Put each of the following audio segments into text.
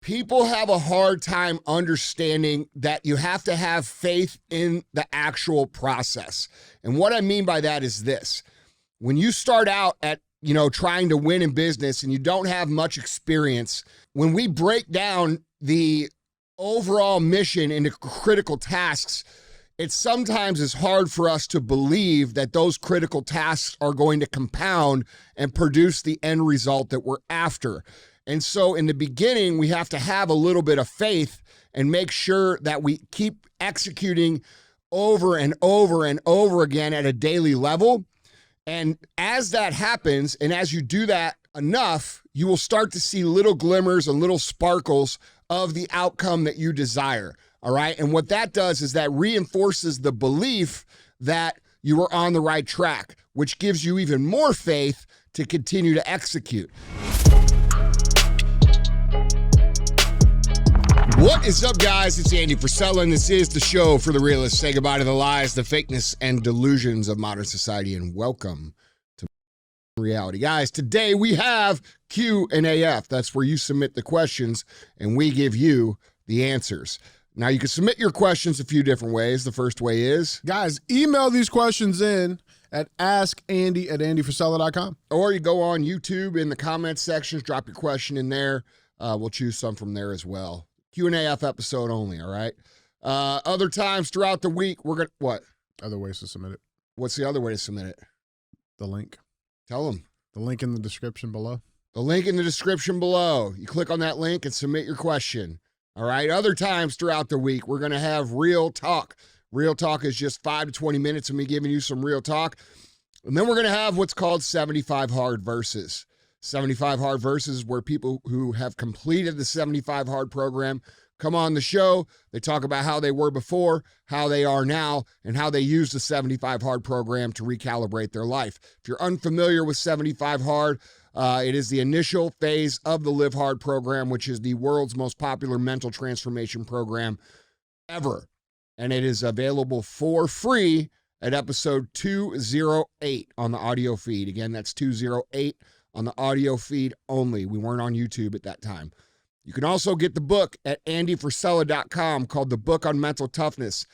People have a hard time understanding that you have to have faith in the actual process. And what I mean by that is this. When you start out at, trying to win in business and you don't have much experience, when we break down the overall mission into critical tasks, it sometimes is hard for us to believe that those critical tasks are going to compound and produce the end result that we're after. And so in the beginning, we have to have a little bit of faith and make sure that we keep executing over and over and over again at a daily level. And as that happens, and as you do that enough, you will start to see little glimmers and little sparkles of the outcome that you desire. All right. And what that does is that reinforces the belief that you are on the right track, which gives you even more faith to continue to execute. What is up, guys? It's Andy Frisella, and this is the show for the realists. Say goodbye to the lies, the fakeness, and delusions of modern society, and welcome to reality. Guys, today we have Q&AF. That's where you submit the questions, and we give you the answers. Now, you can submit your questions a few different ways. The first way is... Guys, email these questions in at askandy@andyfrisella.com. Or you go on YouTube in the comments sections, drop your question in there. We'll choose some from there as well. Q&AF episode only, all right? Other times throughout the week, we're going to... What? Other ways to submit it. What's the other way to submit it? The link. Tell them. The link in the description below. The link in the description below. You click on that link and submit your question. All right? Other times throughout the week, we're going to have real talk. Real talk is just 5 to 20 minutes of me giving you some real talk. And then we're going to have what's called 75 Hard Verses. 75 Hard Verses, where people who have completed the 75 Hard program come on the show. They talk about how they were before, how they are now, and how they use the 75 Hard program to recalibrate their life. If you're unfamiliar with 75 Hard, it is the initial phase of the Live Hard program, which is the world's most popular mental transformation program ever. And it is available for free at episode 208 on the audio feed. Again, that's 208 on the audio feed only. We weren't on YouTube at that time. You can also get the book at andyfrisella.com called The Book on Mental Toughness.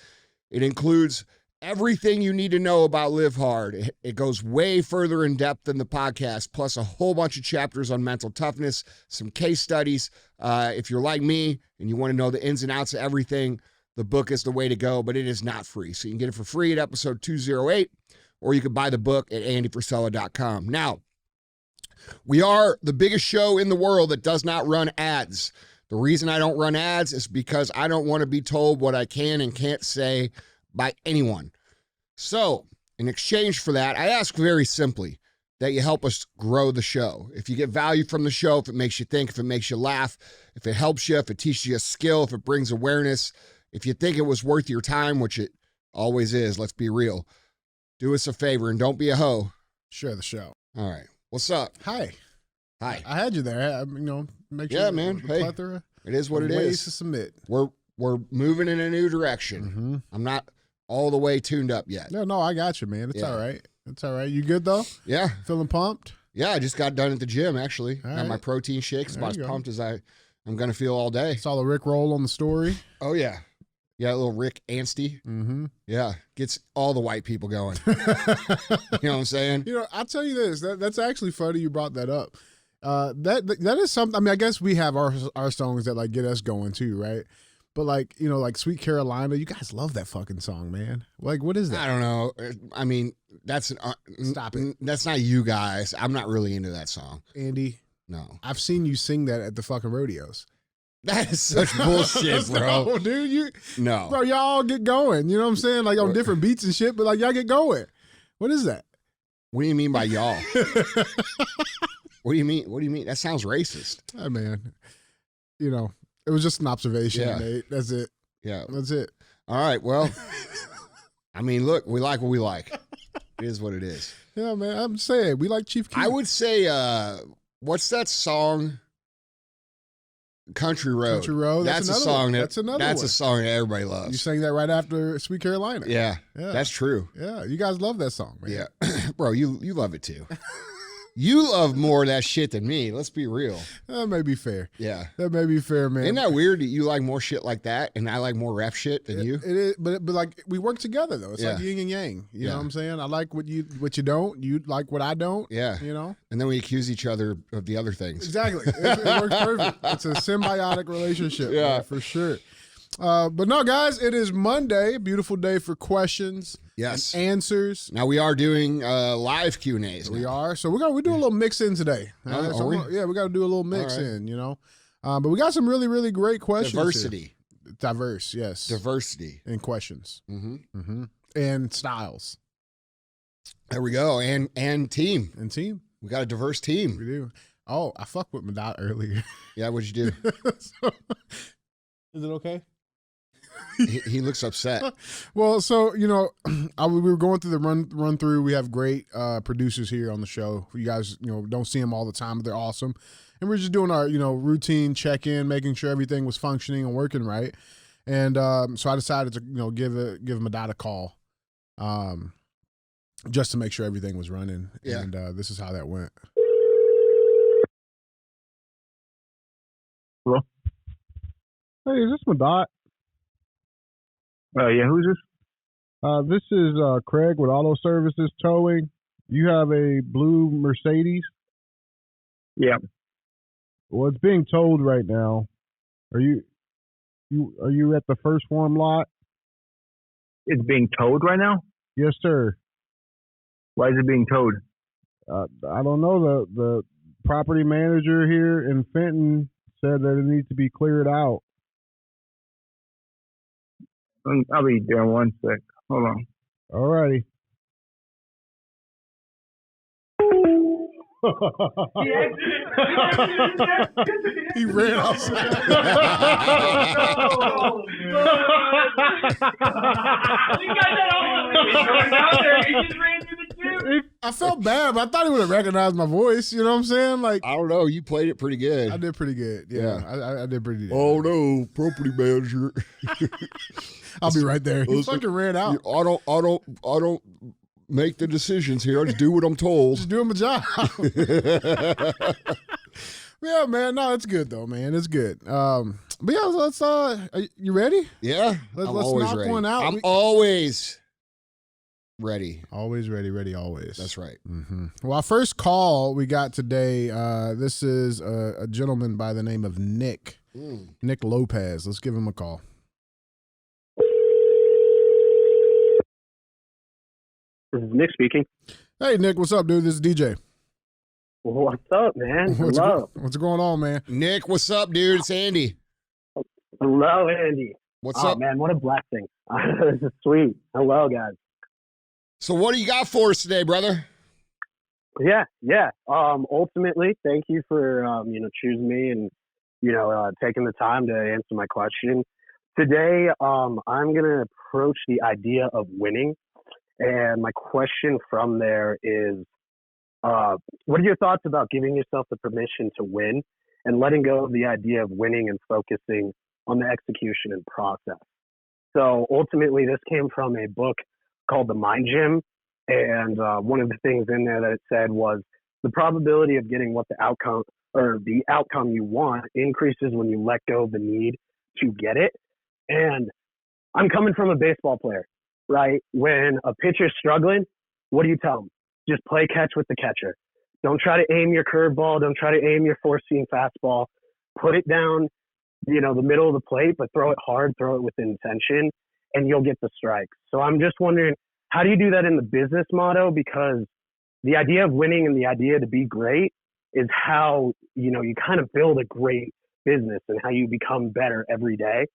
It includes everything you need to know about Live Hard. It goes way further in depth than the podcast, plus a whole bunch of chapters on mental toughness, some case studies. If you're like me and you want to know the ins and outs of everything, the book is the way to go, but it is not free. So you can get it for free at episode 208, or you can buy the book at andyfrisella.com. Now, we are the biggest show in the world that does not run ads. The reason I don't run ads is because I don't want to be told what I can and can't say by anyone. So, in exchange for that, I ask very simply that you help us grow the show. If you get value from the show, if it makes you think, if it makes you laugh, if it helps you, if it teaches you a skill, if it brings awareness, if you think it was worth your time, which it always is, let's be real, do us a favor and don't be a hoe. Share the show. All right. What's up? Hi. Hi. I had you there. Make sure. Yeah, man. Hey, plethora it is what it ways is. to submit. We're moving in a new direction. Mm-hmm. I'm not all the way tuned up yet. No, I got you, man. It's all right. It's all right. You good though? Yeah. Feeling pumped? Yeah, I just got done at the gym actually. All Got right. my protein shakes. About as pumped as I'm gonna feel all day. Saw the Rick roll on the story. Oh yeah. Yeah, a little Rick Anstey. Mm-hmm. Yeah, gets all the white people going. You know what I'm saying? I'll tell you this. That's actually funny you brought that up. That is something. I mean, I guess we have our songs that like get us going too, right? But like Sweet Carolina, you guys love that fucking song, man. Like, what is that? I don't know. I mean, that's Stop it. That's not you guys. I'm not really into that song. Andy. No. I've seen you sing that at the fucking rodeos. That is such bullshit, bro. No, dude, No. Bro, y'all get going. You know what I'm saying? Like on different beats and shit, but like y'all get going. What is that? What do you mean by y'all? What do you mean? What do you mean? That sounds racist. Hey, man. It was just an observation, Nate. That's it. Yeah. That's it. All right. Well, I mean, look, we like what we like. It is what it is. Yeah, man. I'm saying we like Chief Keef. I would say, what's that song? Country Road. Country Road. That's a song that's another one. a song that everybody loves. You sang that right after Sweet Carolina. Yeah. That's true. Yeah. You guys love that song, man. Yeah. Bro, you love it too. You love more of that shit than me. Let's be real. That may be fair. Yeah. That may be fair, man. Isn't that weird that you like more shit like that and I like more ref shit than you? It is, but like we work together though. It's Yeah. like yin and yang. You Yeah. know what I'm saying? I like what you don't. You like what I don't. Yeah. You know? And then we accuse each other of the other things. Exactly. It works perfect. It's a symbiotic relationship. Yeah. Man, for sure. But no, guys, it is Monday. Beautiful day for questions. Yes. And answers. Now we are doing live Q&As. We are. So we're doing a little mix in today. Oh, right? are So we? yeah, we got to do a little mix All right. in, you know. But we got some really, really great questions. Diversity. Here. Diverse, yes. Diversity. In questions. Mm-hmm. And styles. There we go. And team. And team. We got a diverse team. We do. Oh, I fucked with Madot earlier. Yeah, what'd you do? So, is it okay? he looks upset. Well, so, you know, we were going through the run through. We have great producers here on the show. You guys, you know, don't see them all the time, but they're awesome. And we're just doing our, you know, routine check-in, making sure everything was functioning and working right. And so I decided to, you know, give Madot a call just to make sure everything was running. Yeah. And this is how that went. Hello? Hey, is this Madot? Yeah, who's this? This is Craig with Auto Services Towing. You have a blue Mercedes? Yeah. Well, it's being towed right now. Are you at the first warm lot? It's being towed right now? Yes, sir. Why is it being towed? I don't know. The property manager here in Fenton said that it needs to be cleared out. I'll be there in 1 sec. Hold on. All righty. He ran outside. I felt bad, but I thought he would have recognized my voice. You know what I'm saying? Like, I don't know. You played it pretty good. I did pretty good. Yeah. I did pretty good. Oh no, property manager. I'll be right there. He fucking ran out. I don't make the decisions here. I just do what I'm told. Just doing my job. Yeah, man. No, it's good though, man. It's good. But yeah, let's. Are you ready? Yeah, Let's always knock ready. one out. I'm always ready. Always ready, always. That's right. Mm-hmm. Well, our first call we got today. This is a gentleman by the name of Nick. Nick Lopez. Let's give him a call. This is Nick speaking. Hey, Nick. What's up, dude? This is DJ. What's up, man? Hello. What's going on, man? Nick, what's up, dude? It's Andy. Hello, Andy. What's Oh, up? man, what a blessing. This is sweet. Hello, guys. So what do you got for us today, brother? Yeah. Ultimately, thank you for, choosing me and, taking the time to answer my question. Today, I'm going to approach the idea of winning. And my question from there is, what are your thoughts about giving yourself the permission to win and letting go of the idea of winning and focusing on the execution and process? So ultimately, this came from a book called The Mind Gym. And one of the things in there that it said was the probability of getting what the outcome you want increases when you let go of the need to get it. And I'm coming from a baseball player, right? When a pitcher's struggling, what do you tell them? Just play catch with the catcher. Don't try to aim your curveball. Don't try to aim your four-seam fastball. Put it down, the middle of the plate, but throw it hard, throw it with intention, and you'll get the strikes. So I'm just wondering, how do you do that in the business motto? Because the idea of winning and the idea to be great is how, you kind of build a great business and how you become better every day.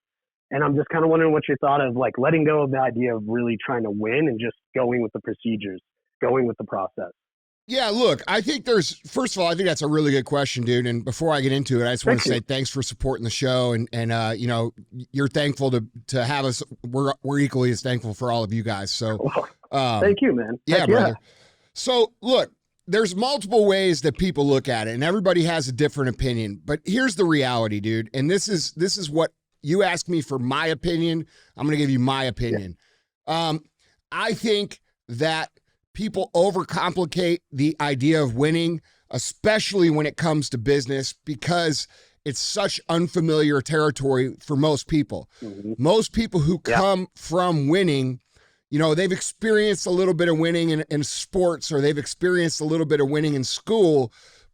And I'm just kind of wondering what your thought of like letting go of the idea of really trying to win and just going with the procedures, going with the process. Yeah, look, I think first of all, I think that's a really good question, dude. And before I get into it, I just want to say thanks for supporting the show. And you're thankful to have us. We're equally as thankful for all of you guys. So thank you, man. Yeah, brother. So look, there's multiple ways that people look at it and everybody has a different opinion. But here's the reality, dude. And this is what you asked me for my opinion. I'm going to give you my opinion. Yeah. I think that people overcomplicate the idea of winning especially when it comes to business, because it's such unfamiliar territory for most people. Mhm. Most people who come from winning, you know, they've experienced a little bit of winning in sports, or they've experienced a little bit of winning in school,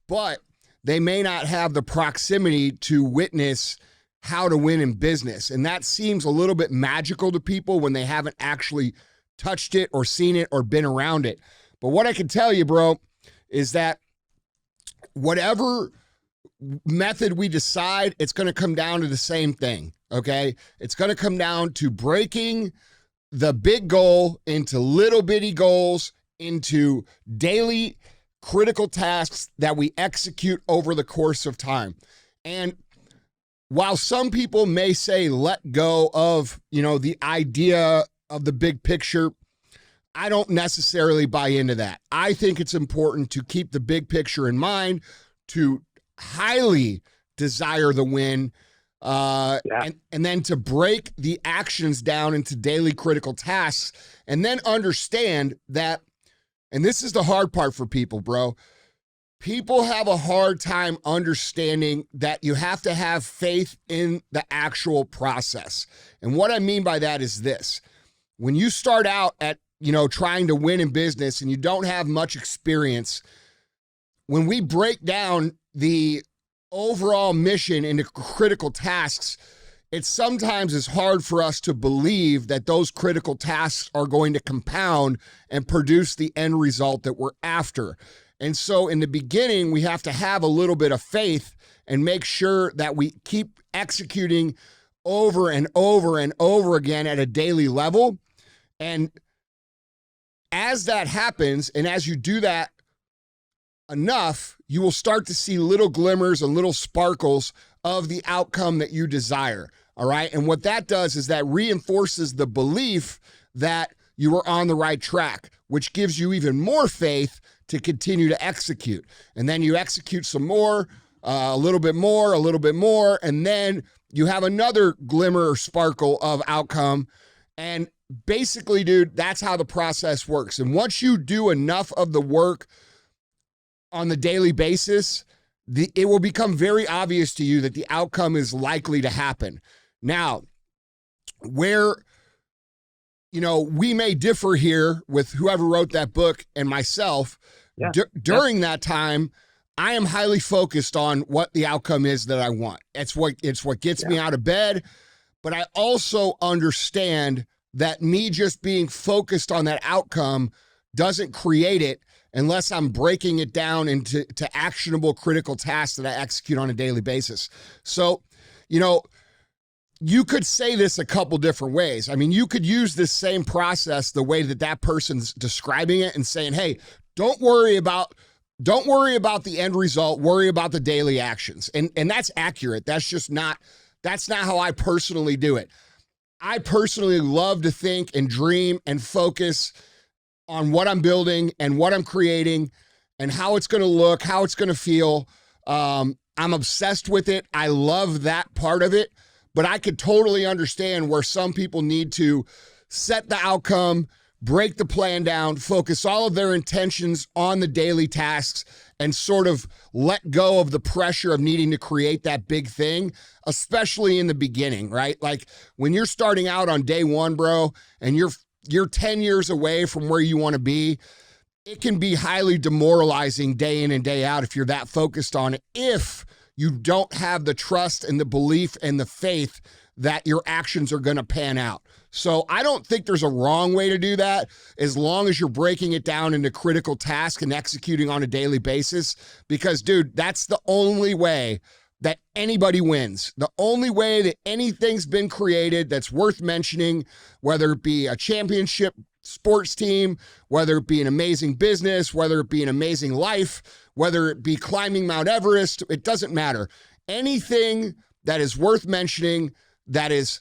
but they may not have the proximity to witness how to win in business. And that seems a little bit magical to people when they haven't actually touched it or seen it or been around it. But what I can tell you, bro, is that whatever method we decide, it's going to come down to the same thing, okay? It's going to come down to breaking the big goal into little bitty goals, into daily critical tasks that we execute over the course of time. And while some people may say let go of, you know, the idea of the big picture, I don't necessarily buy into that. I think it's important to keep the big picture in mind, to highly desire the win, and then to break the actions down into daily critical tasks, and then understand that, and this is the hard part for people, bro. People have a hard time understanding that you have to have faith in the actual process. And what I mean by that is this. When you start out at, you know, trying to win in business and you don't have much experience, when we break down the overall mission into critical tasks, it sometimes is hard for us to believe that those critical tasks are going to compound and produce the end result that we're after. And so in the beginning, we have to have a little bit of faith and make sure that we keep executing over and over and over again at a daily level. And as that happens, and as you do that enough, you will start to see little glimmers and little sparkles of the outcome that you desire. All right. And what that does is that reinforces the belief that you are on the right track, which gives you even more faith to continue to execute. And then you execute some more, a little bit more, and then you have another glimmer or sparkle of outcome. And basically, dude, that's how the process works. And once you do enough of the work on the daily basis, it will become very obvious to you that the outcome is likely to happen. Now, where, you know, we may differ here with whoever wrote that book and myself, during that time, I am highly focused on what the outcome is that I want. It's what gets me out of bed. But I also understand that me just being focused on that outcome doesn't create it unless I'm breaking it down into actionable critical tasks that I execute on a daily basis. So, you know, you could say this a couple different ways. I mean, you could use this same process the way that that person's describing it and saying, hey, don't worry about the end result, worry about the daily actions. And that's accurate. That's not how I personally do it. I personally love to think and dream and focus on what I'm building and what I'm creating and how it's going to look, how it's going to feel. I'm obsessed with it. I love that part of it, but I could totally understand where some people need to set the outcome, break the plan down, focus all of their intentions on the daily tasks, and sort of let go of the pressure of needing to create that big thing, especially in the beginning, right? Like when you're starting out on day one, bro, and you're 10 years away from where you want to be, it can be highly demoralizing day in and day out if you're that focused on it, if you don't have the trust and the belief and the faith that your actions are going to pan out. So I don't think there's a wrong way to do that, as long as you're breaking it down into critical tasks and executing on a daily basis, because, dude, that's the only way that anybody wins. The only way that anything's been created that's worth mentioning, whether it be a championship sports team, whether it be an amazing business, whether it be an amazing life, whether it be climbing Mount Everest, it doesn't matter. Anything that is worth mentioning, that is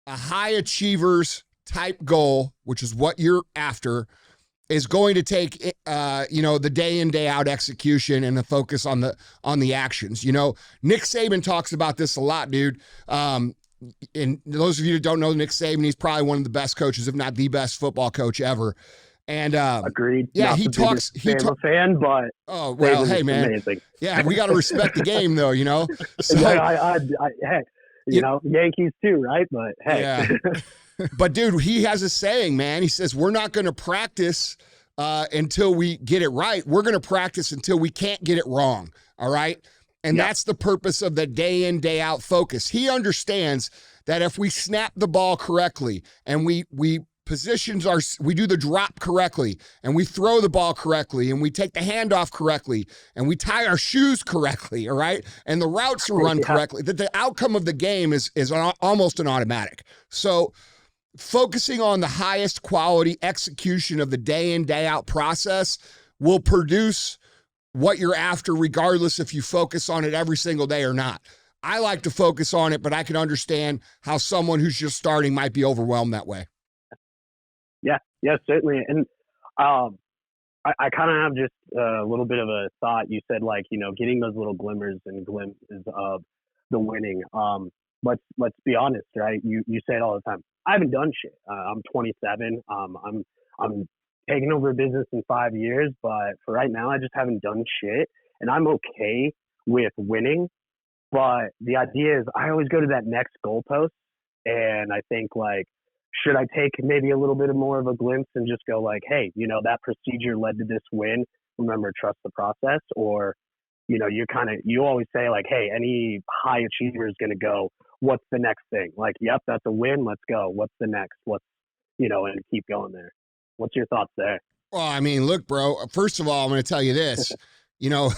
a high achievers type goal, which is what you're after, is going to take, the day in, day out execution and the focus on the actions. You know, Nick Saban talks about this a lot, dude. And those of you that don't know Nick Saban, he's probably one of the best coaches, if not the best football coach ever. And Agreed. yeah, Not he the talks. biggest Bama fan, but Oh well, hey man, amazing. yeah, we got to respect the game though, you know. So Hey, you know, Yankees too, right? But hey, yeah. But dude, he has a saying, man. He says we're not going to practice until we get it right. We're going to practice until we can't get it wrong. All right. And that's the purpose of the day in, day out focus. He understands that if we snap the ball correctly and we do the drop correctly and we throw the ball correctly and we take the handoff correctly and we tie our shoes correctly, all right, and the routes are run correctly, that the outcome of the game is almost an automatic. So focusing on the highest quality execution of the day in, day out process will produce what you're after, regardless if you focus on it every single day or not. I like to focus on it, but I can understand how someone who's just starting might be overwhelmed that way. Yeah, certainly. And I kind of have just a little bit of a thought. You said, like, you know, getting those little glimmers and glimpses of the winning. Let's be honest, right? You say it all the time. I haven't done shit. I'm 27. I'm taking over a business in 5 years, but for right now, I just haven't done shit, and I'm okay with winning. But the idea is, I always go to that next goalpost, and I think, like, should I take maybe a little bit of more of a glimpse and just go like, hey, you know, that procedure led to this win. Remember, trust the process. Or, you know, you always say like, hey, any high achiever is going to go, what's the next thing? Like, yep, that's a win. Let's go. What's the next? And keep going there. What's your thoughts there? Well, I mean, look, bro, first of all, I'm going to tell you this. You know,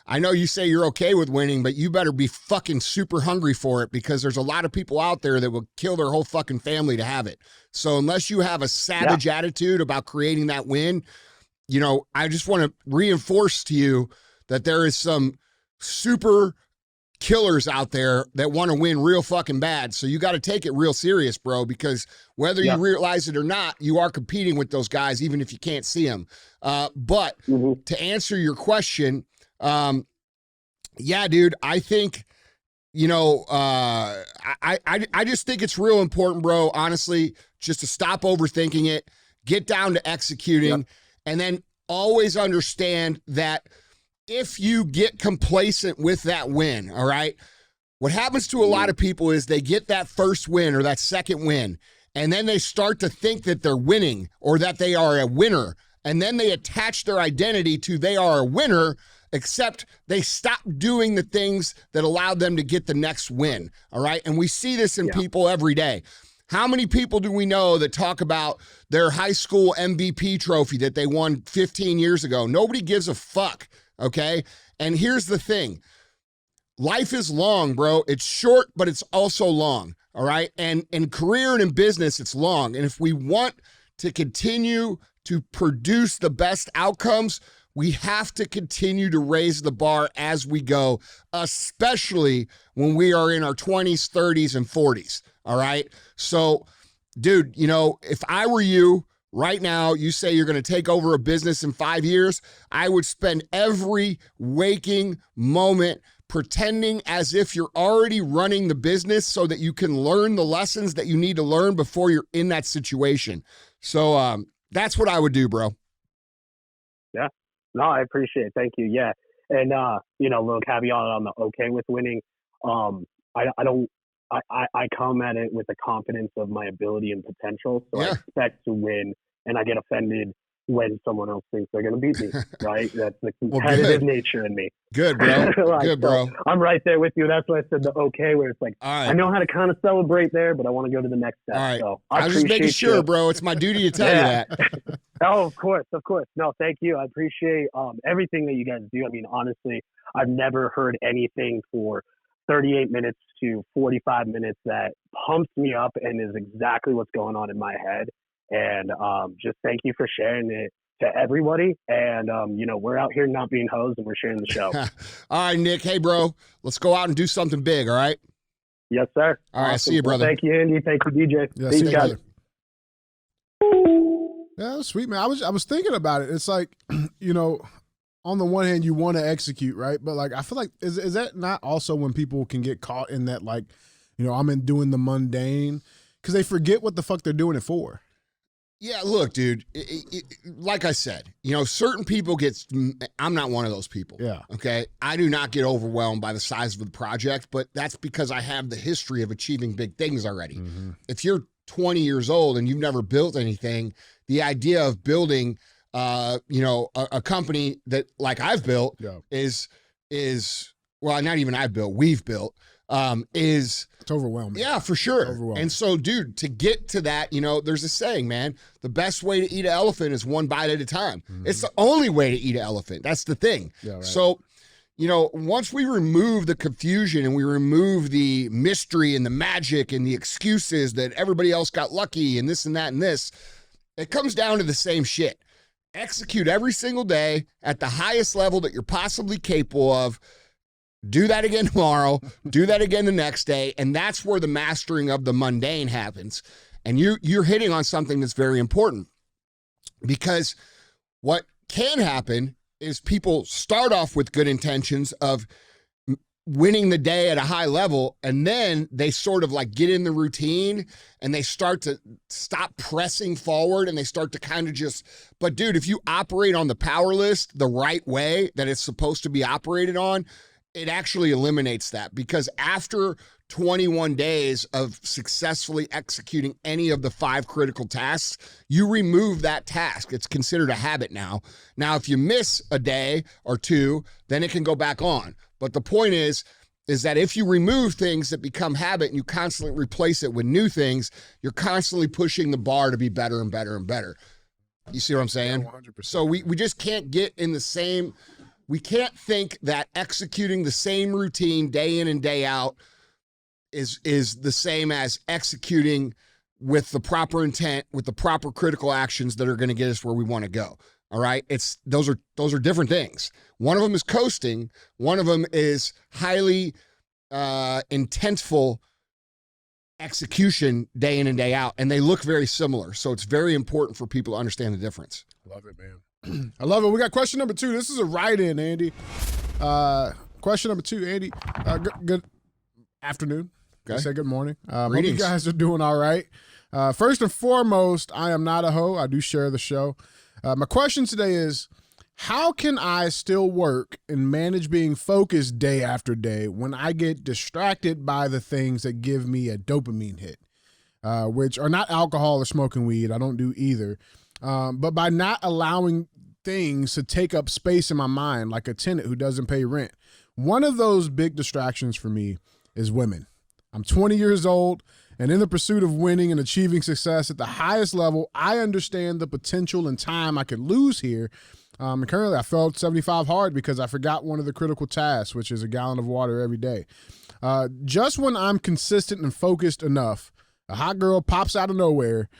I know you say you're okay with winning, but you better be fucking super hungry for it, because there's a lot of people out there that will kill their whole fucking family to have it. So unless you have a savage attitude about creating that win, you know, I just want to reinforce to you that there is some super killers out there that want to win real fucking bad. So you got to take it real serious, bro, because whether you realize it or not, you are competing with those guys, even if you can't see them. But to answer your question, yeah, dude, I think, you know, I just think it's real important, bro, honestly, just to stop overthinking it, get down to executing, and then always understand that if you get complacent with that win, all right, what happens to a lot of people is they get that first win or that second win, and then they start to think that they're winning or that they are a winner. And then they attach their identity to they are a winner, except they stop doing the things that allowed them to get the next win, all right? And we see this in people every day. How many people do we know that talk about their high school MVP trophy that they won 15 years ago? Nobody gives a fuck. Okay. And here's the thing. Life is long, bro. It's short, but it's also long. All right. And in career and in business, it's long. And if we want to continue to produce the best outcomes, we have to continue to raise the bar as we go, especially when we are in our 20s, 30s, and 40s. All right. So, dude, you know, if I were you, right now, you say you're going to take over a business in 5 years, I would spend every waking moment pretending as if you're already running the business so that you can learn the lessons that you need to learn before you're in that situation. So that's what I would do, bro. Yeah. No, I appreciate it. Thank you. Yeah. And, you know, a little caveat on the okay with winning. I come at it with the confidence of my ability and potential. So I expect to win, and I get offended when someone else thinks they're going to beat me, right? That's the competitive nature in me. Good, bro. Like, good, bro. So I'm right there with you. That's why I said the okay, where it's like, I know how to kind of celebrate there, but I want to go to the next step. All right. So I was just making sure, bro. It's my duty to tell you that. Oh, of course. No, thank you. I appreciate everything that you guys do. I mean, honestly, I've never heard anything for 38 minutes to 45 minutes that pumps me up and is exactly what's going on in my head. And just thank you for sharing it to everybody. And, you know, we're out here not being hoes, and we're sharing the show. All right, Nick. Hey, bro, let's go out and do something big. All right. Yes, sir. All right. See you, brother. Well, thank you, Andy. Thank you, DJ. Yeah, see you guys. Yeah, that was sweet, man. I was thinking about it. It's like, you know, on the one hand, you want to execute, right? But like, I feel like is that not also when people can get caught in that, like, you know, I'm in doing the mundane, because they forget what the fuck they're doing it for. Yeah, look, dude, like I said, certain people I'm not one of those people. Yeah. Okay. I do not get overwhelmed by the size of the project, but that's because I have the history of achieving big things already. Mm-hmm. If you're 20 years old and you've never built anything, the idea of building, a company that like I've built is, well, not even I've built, we've built, is it's overwhelming. Yeah, for sure. And so, dude, to get to that, there's a saying, man, the best way to eat an elephant is one bite at a time. Mm-hmm. It's the only way to eat an elephant. That's the thing. Yeah, right. So, once we remove the confusion and we remove the mystery and the magic and the excuses that everybody else got lucky and this and that and this, it comes down to the same shit. Execute every single day at the highest level that you're possibly capable of. Do that again tomorrow, do that again the next day, and that's where the mastering of the mundane happens. And you're hitting on something that's very important, because what can happen is people start off with good intentions of winning the day at a high level, and then they sort of like get in the routine and they start to stop pressing forward and they start to kind of just, but dude, if you operate on the power list the right way that it's supposed to be operated on, it actually eliminates that, because after 21 days of successfully executing any of the 5 critical tasks, you remove that task. It's considered a habit now. Now, if you miss a day or 2, then it can go back on. But the point is that if you remove things that become habit and you constantly replace it with new things, you're constantly pushing the bar to be better and better and better. You see what I'm saying? Yeah, 100%. So we just can't get in the same... We can't think that executing the same routine day in and day out is the same as executing with the proper intent, with the proper critical actions that are going to get us where we want to go. All right. Those are different things. One of them is coasting. One of them is highly intentful execution day in and day out. And they look very similar. So it's very important for people to understand the difference. Love it, man. I love it. We got question number 2. This is a write-in, Andy. Question number 2, Andy. Good afternoon. Okay. I say good morning. Hope you guys are doing all right. First and foremost, I am not a hoe. I do share the show. My question today is, how can I still work and manage being focused day after day when I get distracted by the things that give me a dopamine hit, which are not alcohol or smoking weed. I don't do either. But by not allowing things to take up space in my mind, like a tenant who doesn't pay rent. One of those big distractions for me is women. I'm 20 years old, and in the pursuit of winning and achieving success at the highest level, I understand the potential and time I could lose here. And currently, I felt 75 hard because I forgot one of the critical tasks, which is a gallon of water every day. Just when I'm consistent and focused enough, a hot girl pops out of nowhere.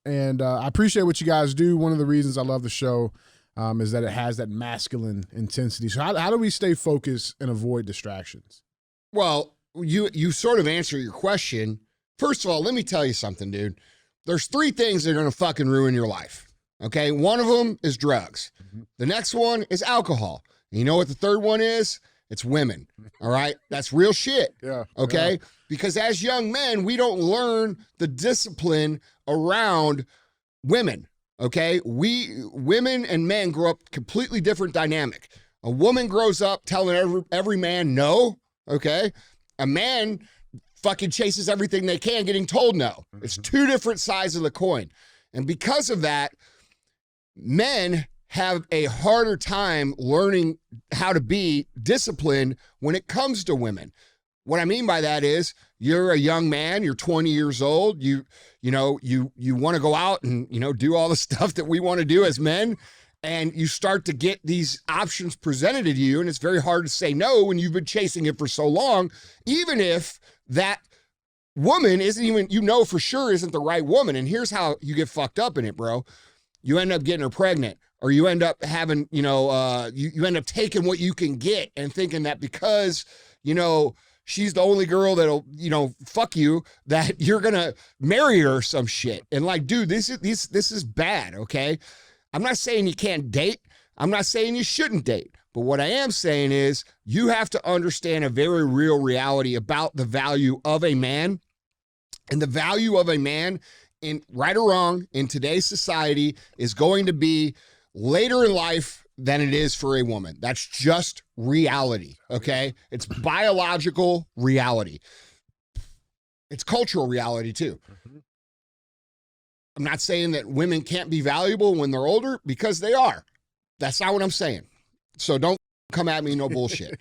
And I appreciate what you guys do. One of the reasons I love the show is that it has that masculine intensity. So how do we stay focused and avoid distractions? Well, you sort of answer your question. First of all, let me tell you something, dude. There's 3 things that are going to fucking ruin your life. Okay. One of them is drugs. Mm-hmm. The next one is alcohol. And you know what the third one is? It's women. All right. That's real shit. Yeah. Okay. Yeah. Because as young men, we don't learn the discipline around women. Okay. Women and men grow up completely different dynamic. A woman grows up telling every man no. Okay. A man fucking chases everything they can, getting told no. It's 2 different sides of the coin. And because of that, men have a harder time learning how to be disciplined when it comes to women. What I mean by that is, you're a young man, you're 20 years old, you want to go out and, do all the stuff that we want to do as men, and you start to get these options presented to you, and it's very hard to say no when you've been chasing it for so long, even if that woman isn't even, for sure isn't the right woman. And here's how you get fucked up in it, bro. You end up getting her pregnant, or you end up having, you end up taking what you can get and thinking that because, she's the only girl that'll, fuck you, that you're going to marry her or some shit. And like, dude, this is bad. Okay. I'm not saying you can't date. I'm not saying you shouldn't date. But what I am saying is you have to understand a very real reality about the value of a man. And the value of a man in right or wrong in today's society is going to be later in life than it is for a woman. That's just reality, okay? It's biological reality. It's cultural reality too. I'm not saying that women can't be valuable when they're older, because they are. That's not what I'm saying. So don't come at me, no bullshit.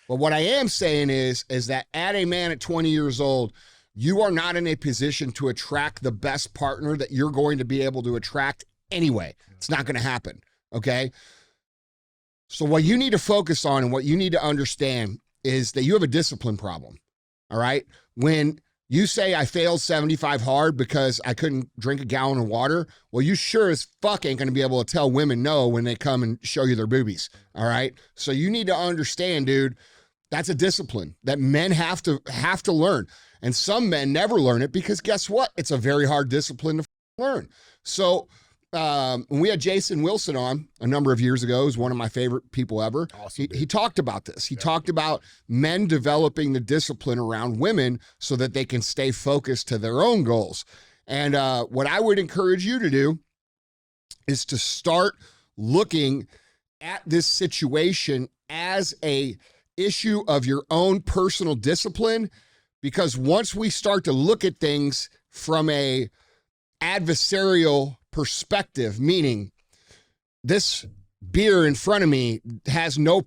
But what I am saying is that at a man at 20 years old, you are not in a position to attract the best partner that you're going to be able to attract anyway. It's not going to happen, okay? So what you need to focus on and what you need to understand is that you have a discipline problem, all right? When you say I failed 75 hard because I couldn't drink a gallon of water, well, you sure as fuck ain't gonna be able to tell women no when they come and show you their boobies, all right? So you need to understand, dude, that's a discipline that men have to learn. And some men never learn it because guess what? It's a very hard discipline to learn. So when we had Jason Wilson on a number of years ago, who's one of my favorite people ever, Awesome, he talked about this. He talked about men developing the discipline around women so that they can stay focused to their own goals. And what I would encourage you to do is to start looking at this situation as a issue of your own personal discipline, because once we start to look at things from a adversarial perspective, meaning this beer in front of me has no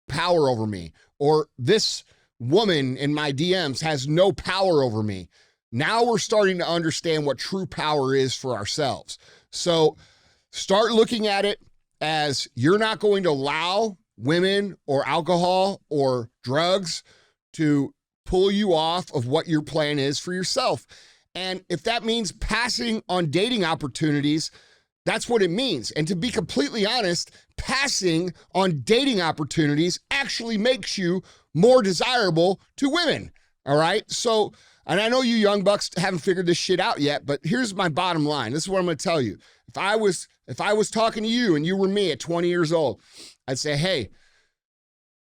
power over me, or this woman in my DMs has no power over me. Now we're starting to understand what true power is for ourselves. So start looking at it as you're not going to allow women or alcohol or drugs to pull you off of what your plan is for yourself. And if that means passing on dating opportunities, that's what it means. And to be completely honest, passing on dating opportunities actually makes you more desirable to women. All right. So, and I know you young bucks haven't figured this shit out yet, but here's my bottom line. This is what I'm going to tell you. If I was talking to you and you were me at 20 years old, I'd say, hey,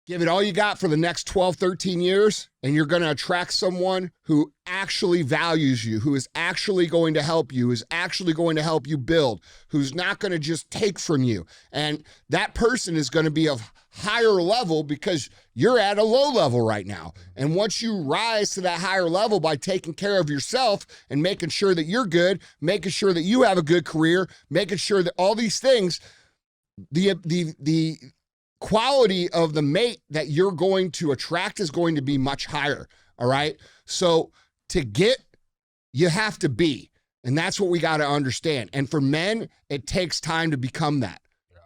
give it all you got for the next 12, 13 years, and you're going to attract someone who actually values you, who is actually going to help you, who's actually going to help you build, who's not going to just take from you. And that person is going to be of higher level because you're at a low level right now. And once you rise to that higher level by taking care of yourself and making sure that you're good, making sure that you have a good career, making sure that all these things, the quality of the mate that you're going to attract is going to be much higher. All right. So to get, you have to be, and that's what we got to understand. And for men, it takes time to become that.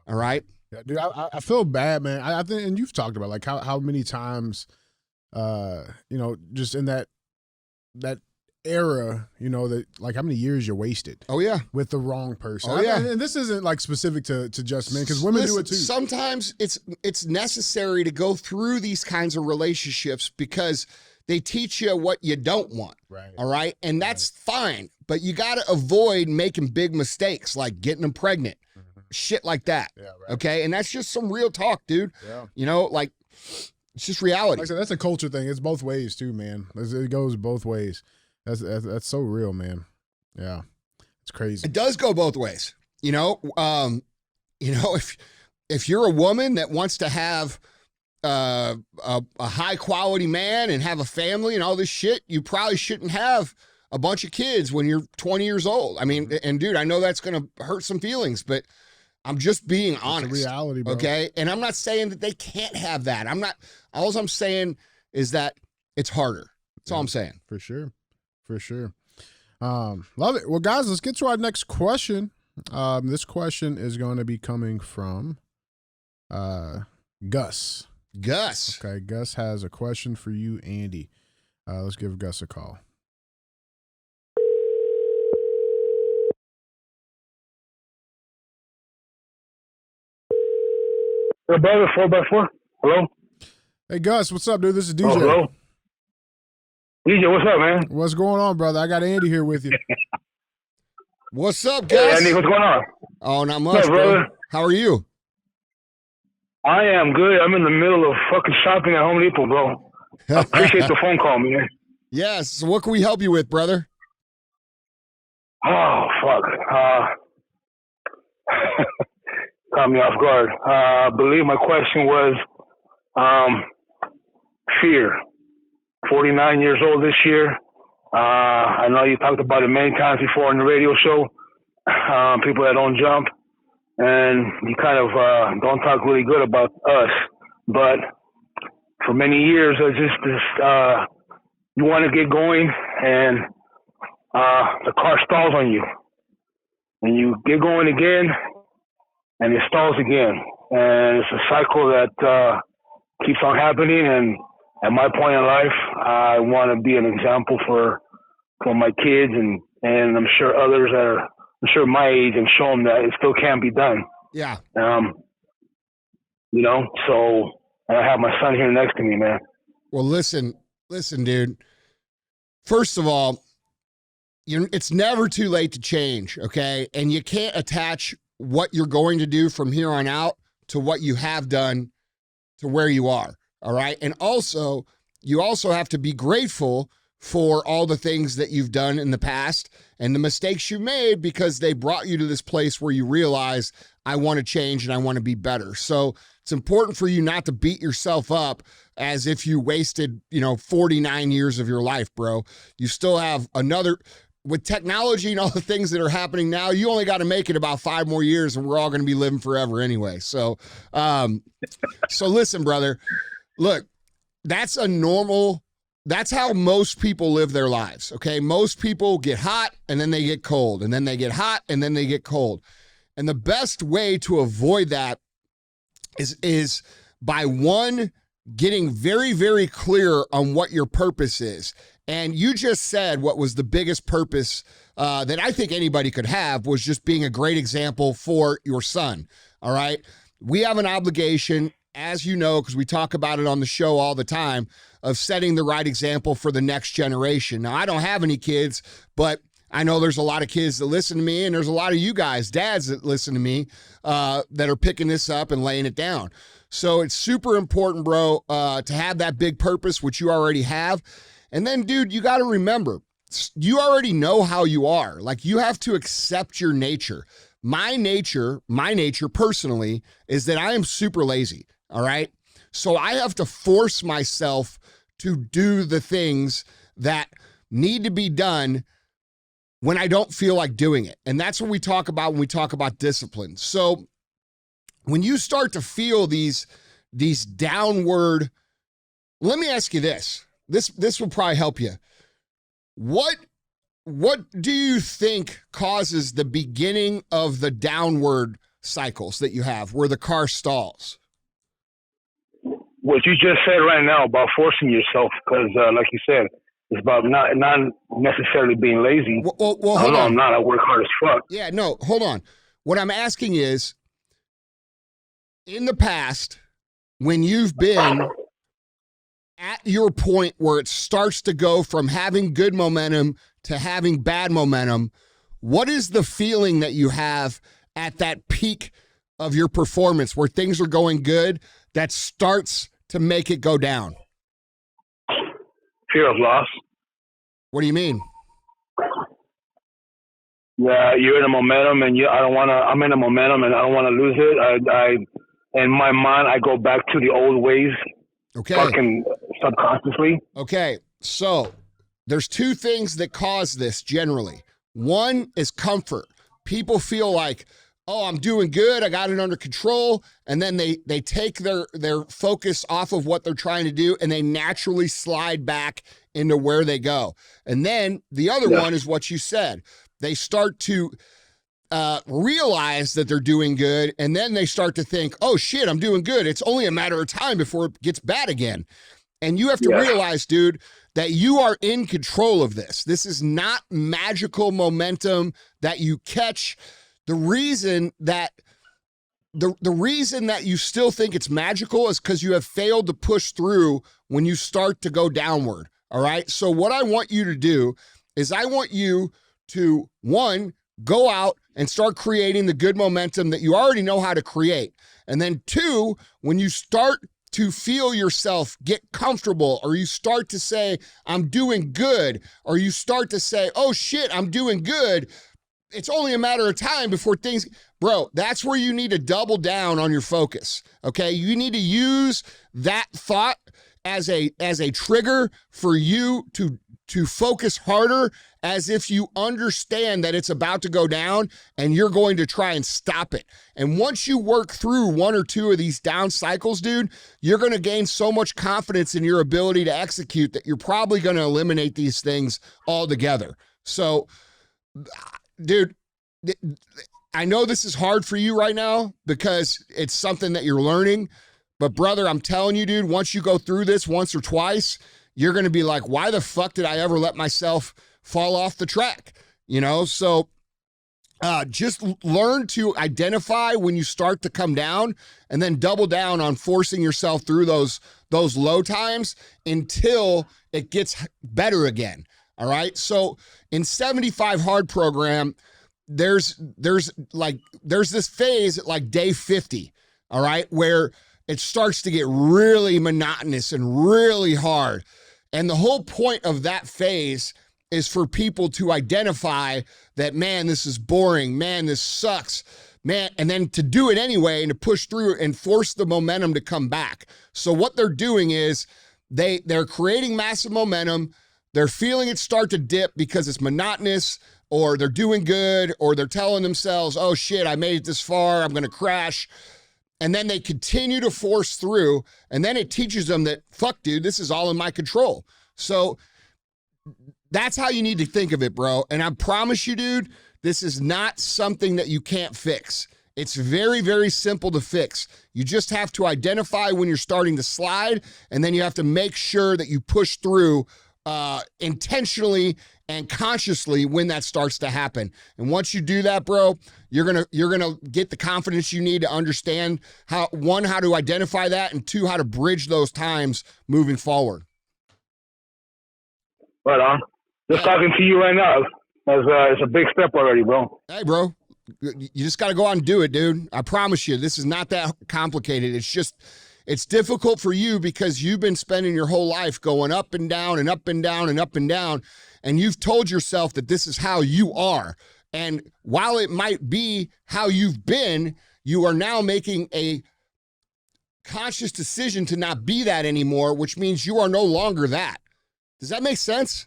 All right. Yeah, dude, I feel bad, man. I think, and you've talked about like how many times, just in that era, that like how many years you're wasted. Oh yeah, with the wrong person. Oh yeah, and this isn't like specific to just men, because women do it too. Sometimes it's necessary to go through these kinds of relationships because they teach you what you don't want. Right. All right, and that's fine, but you got to avoid making big mistakes like getting them pregnant, shit like that. Yeah. Right. Okay, and that's just some real talk, dude. Yeah. Like it's just reality. Like I said, that's a culture thing. It's both ways too, man. It goes both ways. That's so real, man. Yeah, it's crazy. It does go both ways. If you're a woman that wants to have a high quality man and have a family and all this shit, you probably shouldn't have a bunch of kids when you're 20 years old. I mean, and dude, I know that's going to hurt some feelings, but I'm just being honest. It's a reality, bro. Okay. And I'm not saying that they can't have that. All I'm saying is that it's harder. That's all I'm saying. For sure. Love it. Well, guys, let's get to our next question. This question is going to be coming from Gus. Gus. Okay, Gus has a question for you, Andy. Let's give Gus a call. Hey, brother, 4x4. Hello? Hey, Gus, what's up, dude? This is DJ. Oh, hello? DJ, what's up, man? What's going on, brother? I got Andy here with you. What's up, Hey, Gus? Andy, what's going on? Oh, not much, What's up, bro. brother? How are you? I am good. I'm in the middle of fucking shopping at Home Depot, bro. I appreciate the phone call, man. Yes. So what can we help you with, brother? Oh, fuck. Caught me off guard. I believe my question was fear. 49 years old this year. I know you talked about it many times before on the radio show. People that don't jump, and you kind of don't talk really good about us. But for many years, I just you want to get going, and the car stalls on you, and you get going again, and it stalls again, and it's a cycle that keeps on happening. And at my point in life, I want to be an example for my kids, and I'm sure others that are, I'm sure my age, and show them that it still can be done. Yeah. You know, so, and I have my son here next to me, man. Well, listen, dude. First of all, it's never too late to change, okay? And you can't attach what you're going to do from here on out to what you have done to where you are, all right? And also, you also have to be grateful for all the things that you've done in the past and the mistakes you made, because they brought you to this place where you realize, I want to change and I want to be better. So it's important for you not to beat yourself up as if you wasted, 49 years of your life, bro. You still have another, with technology and all the things that are happening now, you only got to make it about 5 more years and we're all going to be living forever anyway. So, so listen, brother, look, that's how most people live their lives, okay? Most people get hot and then they get cold, and then they get hot and then they get cold. And the best way to avoid that is by, one, getting very, very clear on what your purpose is. And you just said what was the biggest purpose that I think anybody could have, was just being a great example for your son, all right? We have an obligation, as you know, because we talk about it on the show all the time, of setting the right example for the next generation. Now, I don't have any kids, but I know there's a lot of kids that listen to me, and there's a lot of you guys, dads, that listen to me, that are picking this up and laying it down. So it's super important, bro, to have that big purpose, which you already have. And then, dude, you got to remember, you already know how you are. Like, you have to accept your nature. My nature personally is that I am super lazy, all right? So I have to force myself to do the things that need to be done when I don't feel like doing it. And that's what we talk about when we talk about discipline. So when you start to feel these downward, let me ask you this. This will probably help you. What do you think causes the beginning of the downward cycles that you have, where the car stalls? What you just said right now about forcing yourself, because like you said, it's about not necessarily being lazy. Well, hold on. I'm not. I work hard as fuck. Yeah, no, hold on. What I'm asking is, in the past, when you've been at your point where it starts to go from having good momentum to having bad momentum, what is the feeling that you have at that peak of your performance where things are going good that starts to make it go down? Fear of loss. What do you mean? Yeah, you're in a momentum, and I'm in a momentum, and I don't want to lose it. In my mind, I go back to the old ways. Okay. Fucking subconsciously. Okay. So there's 2 things that cause this generally. One is comfort. People feel like, oh, I'm doing good, I got it under control, and then they take their focus off of what they're trying to do, and they naturally slide back into where they go. And then the other one is what you said. They start to realize that they're doing good, and then they start to think, oh shit, I'm doing good. It's only a matter of time before it gets bad again. And you have to realize, dude, that you are in control of this. This is not magical momentum that you catch. The reason that you still think it's magical is because you have failed to push through when you start to go downward. All right. So what I want you to do is I want you to, 1, go out and start creating the good momentum that you already know how to create. And then 2, when you start to feel yourself get comfortable, or you start to say, I'm doing good, or you start to say, oh shit, I'm doing good, it's only a matter of time before things, bro, that's where you need to double down on your focus, okay? You need to use that thought as a trigger for you to focus harder, as if you understand that it's about to go down and you're going to try and stop it. And once you work through one or two of these down cycles, dude, you're going to gain so much confidence in your ability to execute that you're probably going to eliminate these things altogether. So, dude, I know this is hard for you right now because it's something that you're learning, but brother, I'm telling you, dude, once you go through this once or twice, you're going to be like, why the fuck did I ever let myself fall off the track? You know, so just learn to identify when you start to come down and then double down on forcing yourself through those low times until it gets better again. All right. So in 75 hard program, there's this phase at like day 50. All right. Where it starts to get really monotonous and really hard. And the whole point of that phase is for people to identify that, man, this is boring, man, this sucks, man, and then to do it anyway and to push through and force the momentum to come back. So what they're doing is they're creating massive momentum. They're feeling it start to dip because it's monotonous, or they're doing good, or they're telling themselves, oh shit, I made it this far, I'm going to crash. And then they continue to force through, and then it teaches them that, fuck, dude, this is all in my control. So that's how you need to think of it, bro. And I promise you, dude, this is not something that you can't fix. It's very, very simple to fix. You just have to identify when you're starting to slide, and then you have to make sure that you push through intentionally and consciously when that starts to happen. And once you do that, bro, you're gonna get the confidence you need to understand how to identify that, and two, how to bridge those times moving forward. Right on. Just talking to you right now is a big step already, bro. Hey, bro, you just got to go out and do it, dude. I promise you, this is not that complicated. It's difficult for you because you've been spending your whole life going up and down and up and down and up and down, and you've told yourself that this is how you are. And while it might be how you've been, you are now making a conscious decision to not be that anymore, which means you are no longer that. Does that make sense?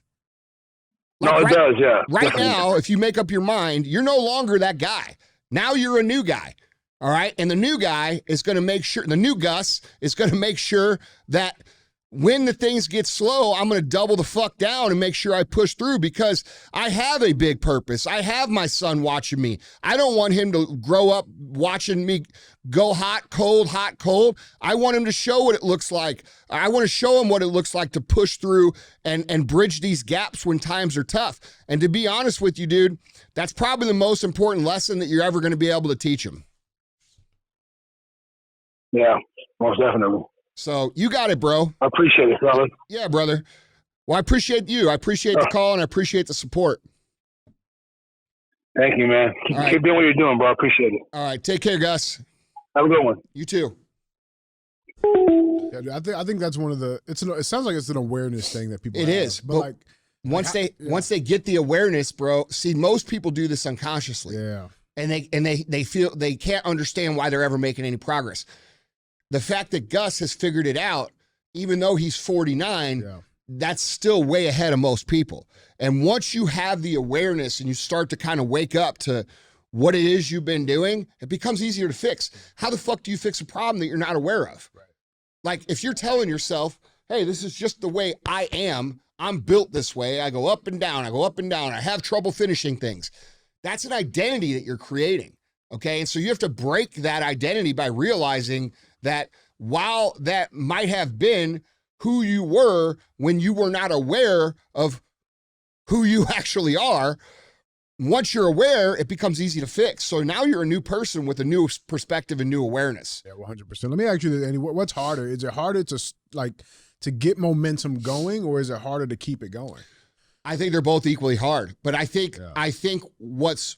Like no, it does, yeah. Right now, if you make up your mind, you're no longer that guy. Now you're a new guy. All right. And the new guy is going to make sure, the new Gus is going to make sure that when the things get slow, I'm going to double the fuck down and make sure I push through, because I have a big purpose. I have my son watching me. I don't want him to grow up watching me go hot, cold, hot, cold. I want him to show what it looks like. I want to show him what it looks like to push through and bridge these gaps when times are tough. And to be honest with you, dude, that's probably the most important lesson that you're ever going to be able to teach him. Yeah, most definitely. So you got it, bro. I appreciate it, brother. Yeah, brother. Well, I appreciate you. I appreciate the call, and I appreciate the support. Thank you, man. Keep doing what you're doing, bro. I appreciate it. All right. Take care, Gus. Have a good one. You too. Yeah, I think that's one of the. It sounds like it's an awareness thing that people. It is, but like once they get the awareness, bro. See, most people do this unconsciously. Yeah. And they feel they can't understand why they're ever making any progress. The fact that Gus has figured it out, even though he's 49, that's still way ahead of most people. And once you have the awareness and you start to kind of wake up to what it is you've been doing, it becomes easier to fix. How the fuck do you fix a problem that you're not aware of? Right. Like if you're telling yourself, hey, this is just the way I am. I'm built this way. I go up and down. I go up and down. I have trouble finishing things. That's an identity that you're creating. Okay. And so you have to break that identity by realizing that while that might have been who you were when you were not aware of who you actually are, once you're aware, it becomes easy to fix. So now you're a new person with a new perspective and new awareness. Yeah, 100%. Let me ask you this, Andy, what's harder? Is it harder to get momentum going, or is it harder to keep it going? I think they're both equally hard, but I think what's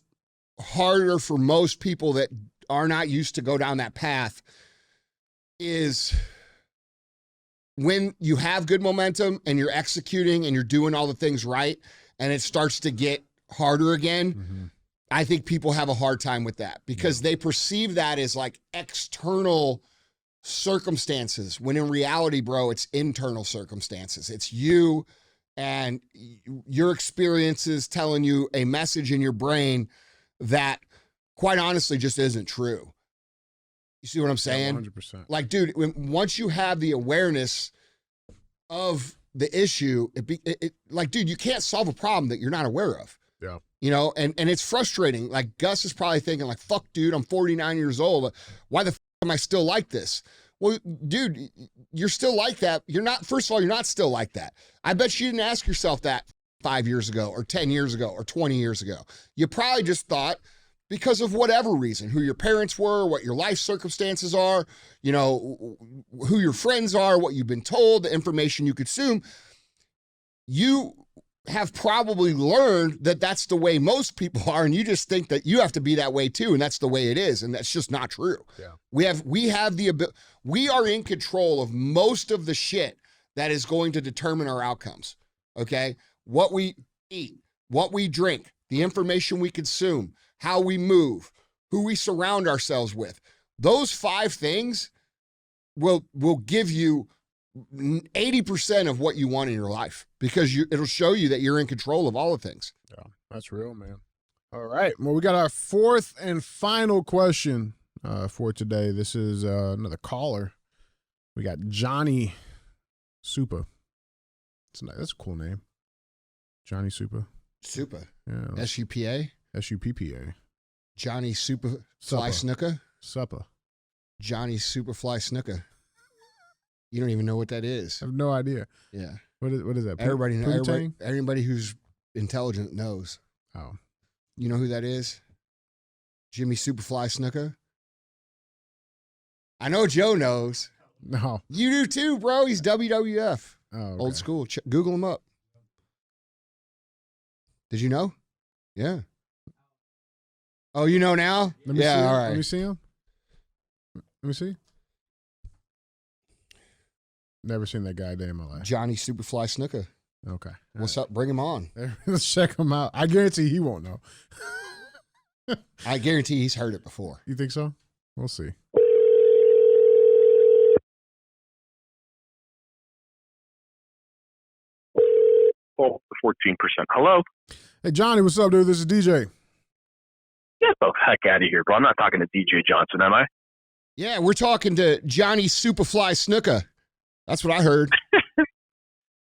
harder for most people that are not used to go down that path is when you have good momentum and you're executing and you're doing all the things right and it starts to get harder again. I think people have a hard time with that because they perceive that as like external circumstances, when in reality, bro, it's internal circumstances. It's you and your experiences telling you a message in your brain that, quite honestly, just isn't true. You see what I'm saying? 100%. Like, dude, once you have the awareness of the issue, like, dude, you can't solve a problem that you're not aware of. Yeah. You know, and it's frustrating. Like, Gus is probably thinking, like, fuck, dude, I'm 49 years old. Why the fuck am I still like this? Well, dude, you're still like that. You're not, first of all, you're not still like that. I bet you didn't ask yourself that 5 years ago or 10 years ago or 20 years ago. You probably just thought, because of whatever reason, who your parents were, what your life circumstances are, you know, who your friends are, what you've been told, the information you consume, you have probably learned that that's the way most people are, and you just think that you have to be that way too, and that's the way it is, and that's just not true. Yeah. We have the ability, we are in control of most of the shit that is going to determine our outcomes. Okay? What we eat, what we drink, the information we consume, how we move, who we surround ourselves with. Those 5 things will give you 80% of what you want in your life, because it'll show you that you're in control of all the things. Yeah, that's real, man. All right. Well, we got our 4th and final question for today. This is another caller. We got Johnny Super. That's a cool name. Johnny Super. Super. Yeah. S-U-P-A? S-U-P-P-A. Johnny Superfly Snooker? Supper. Johnny Superfly Snooker. You don't even know what that is. I have no idea. Yeah. What is that? Everybody who's intelligent knows. Oh. You know who that is? Jimmy Superfly Snooker? I know Joe knows. No. You do too, bro. He's WWF. Oh, okay. Old school. Google him up. Did you know? Yeah. Oh, you know now? Let me see all him. right. Let me see him. Let me see. Never seen that guy a day in my life. Johnny Superfly Snooker. Okay. What's up? Bring him on. Let's check him out. I guarantee he won't know. I guarantee he's heard it before. You think so? We'll see. Oh, 14%. Hello? Hey, Johnny, what's up, dude? This is DJ. Get the heck out of here, bro. I'm not talking to DJ Johnson, am I? Yeah, we're talking to Johnny Superfly Snooker. That's what I heard.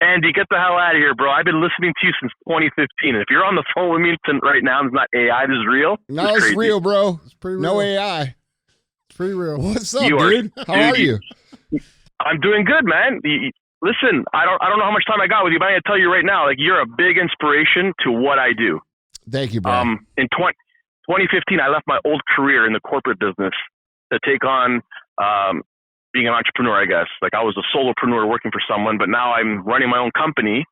Andy, get the hell out of here, bro. I've been listening to you since 2015. And if you're on the phone with me right now, it's not AI, this is real. No, it's real, bro. It's pretty real. No AI. It's pretty real. What's up, dude? How are you? I'm doing good, man. Listen, I don't know how much time I got with you, but I'm going to tell you right now, like, you're a big inspiration to what I do. Thank you, bro. In 2015, I left my old career in the corporate business to take on being an entrepreneur, I guess. Like, I was a solopreneur working for someone, but now I'm running my own company.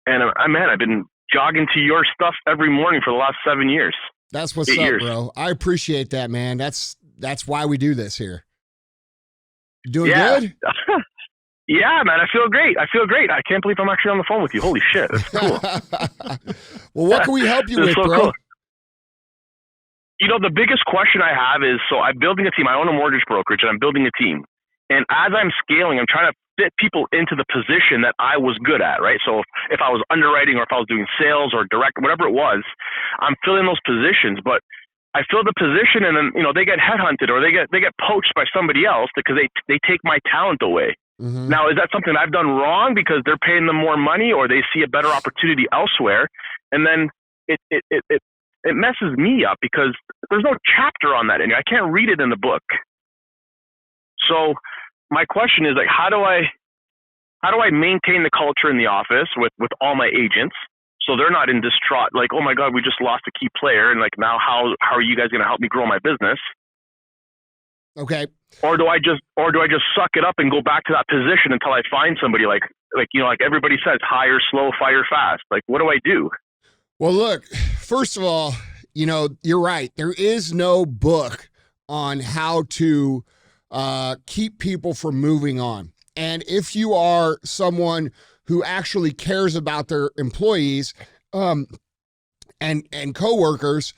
And I've been jogging to your stuff every morning for the last 7 years. That's what's 8 up, years. bro. I appreciate that, man. That's why we do this here. You doing Yeah. good? Yeah, man, I feel great. I can't believe I'm actually on the phone with you. Holy shit, that's cool. Well, what can we help you That's with, so bro? cool. You know, the biggest question I have is, so I'm building a team. I own a mortgage brokerage, and I'm building a team. And as I'm scaling, I'm trying to fit people into the position that I was good at, right? So if I was underwriting or if I was doing sales or direct, whatever it was, I'm filling those positions. But I fill the position, and then, you know, they get headhunted or they get poached by somebody else because they take my talent away. Mm-hmm. Now, is that something I've done wrong because they're paying them more money or they see a better opportunity elsewhere? And then it messes me up because there's no chapter on that in here. I can't read it in the book. So my question is, like, how do I maintain the culture in the office with all my agents so they're not in distraught, like, oh my God, we just lost a key player, and like, now how are you guys going to help me grow my business? Okay. Or do I just suck it up and go back to that position until I find somebody like you know, like everybody says, hire slow, fire fast. Like, what do I do? Well, look, first of all, you know, you're right. There is no book on how to keep people from moving on. And if you are someone who actually cares about their employees, and coworkers,